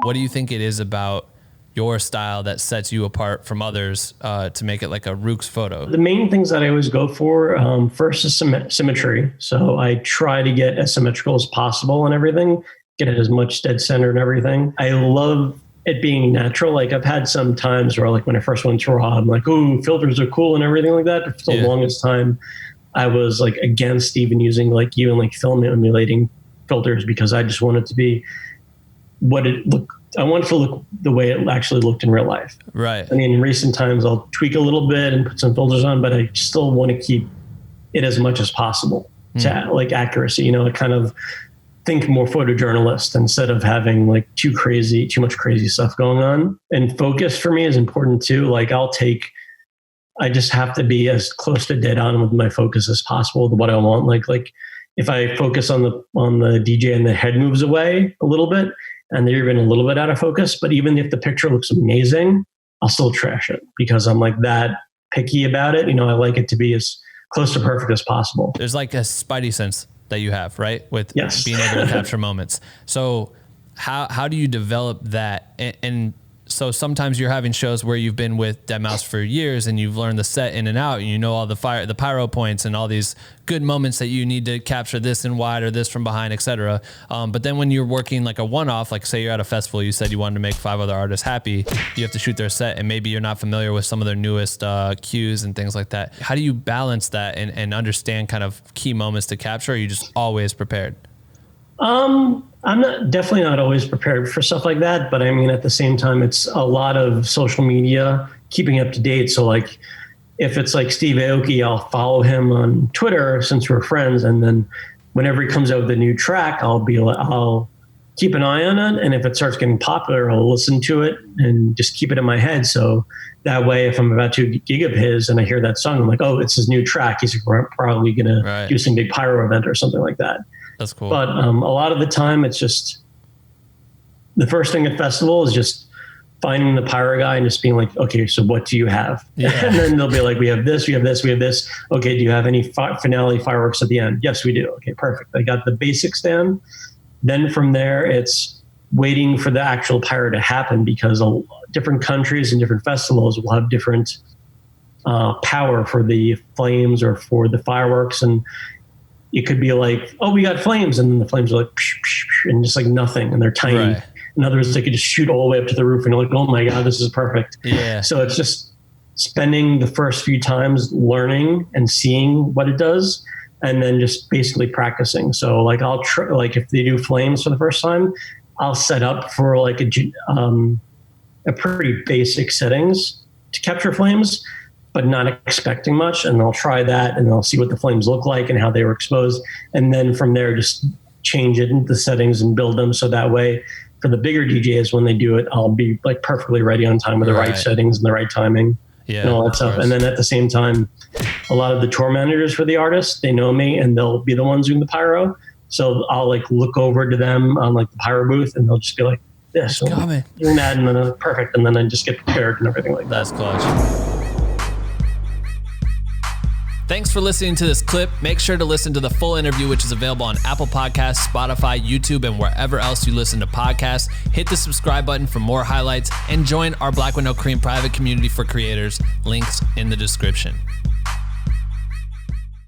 What do you think it is about your style that sets you apart from others to make it like a Rukes photo? The main things that I always go for, first is symmetry. So I try to get as symmetrical as possible and everything, get it as much dead center and everything. I love it being natural. Like I've had some times where like when I first went to RAW, I'm like, ooh, filters are cool and everything like that. For the longest time, I was like against even using like film emulating filters because I just wanted to be what it looked. I want it to look the way it actually looked in real life. Right. I mean, in recent times, I'll tweak a little bit and put some filters on, but I still want to keep it as much as possible to like accuracy. You know, I kind of think more photojournalist instead of having like too much crazy stuff going on. And focus for me is important too. Like I just have to be as close to dead on with my focus as possible with what I want. Like if I focus on the DJ and the head moves away a little bit, and they're even a little bit out of focus, but even if the picture looks amazing, I'll still trash it because I'm like that picky about it. You know, I like it to be as close to perfect as possible. There's like a spidey sense that you have, right? With yes. being able to capture moments. So how do you develop that? And so sometimes you're having shows where you've been with deadmau5 for years and you've learned the set in and out, and you know all the pyro points and all these good moments that you need to capture this in wide or this from behind, etc. But then when you're working like a one-off, like say you're at a festival, you said you wanted to make 5 other artists happy, you have to shoot their set and maybe you're not familiar with some of their newest cues and things like that. How do you balance that and understand kind of key moments to capture? Or are you just always prepared? I'm definitely not always prepared for stuff like that, but I mean, at the same time, it's a lot of social media, keeping up to date. So like, if it's like Steve Aoki, I'll follow him on Twitter since we're friends. And then whenever he comes out with a new track, I'll keep an eye on it. And if it starts getting popular, I'll listen to it and just keep it in my head. So that way, if I'm about to gig of his and I hear that song, I'm like, oh, it's his new track. He's probably going to do some big pyro event or something like that. That's cool. But a lot of the time, it's just the first thing at festival is just finding the pyro guy and just being like, okay, so what do you have? Yeah. And then they'll be like, we have this, we have this, we have this. Okay, do you have any finale fireworks at the end? Yes, we do. Okay, perfect. I got the basics down. Then from there, it's waiting for the actual pyro to happen because different countries and different festivals will have different power for the flames or for the fireworks. And it could be like, oh, we got flames. And then the flames are like, psh, psh, psh, and just like nothing. And they're tiny. Right. In other words, they could just shoot all the way up to the roof and you're like, oh my God, this is perfect. Yeah. So it's just spending the first few times learning and seeing what it does. And then just basically practicing. So like I'll try, like if they do flames for the first time, I'll set up for like a pretty basic settings to capture flames, but not expecting much. And I'll try that and I'll see what the flames look like and how they were exposed. And then from there, just change it into the settings and build them. So that way for the bigger DJs, when they do it, I'll be like perfectly ready on time with the right settings and the right timing and all that stuff. And then at the same time, a lot of the tour managers for the artists, they know me and they'll be the ones doing the pyro. So I'll like look over to them on like the pyro booth and they'll just be like, this, doing that, and then perfect. And then I just get prepared and everything like that. That's clutch. Thanks for listening to this clip. Make sure to listen to the full interview, which is available on Apple Podcasts, Spotify, YouTube, and wherever else you listen to podcasts. Hit the subscribe button for more highlights and join our Black with No Cream private community for creators. Links in the description.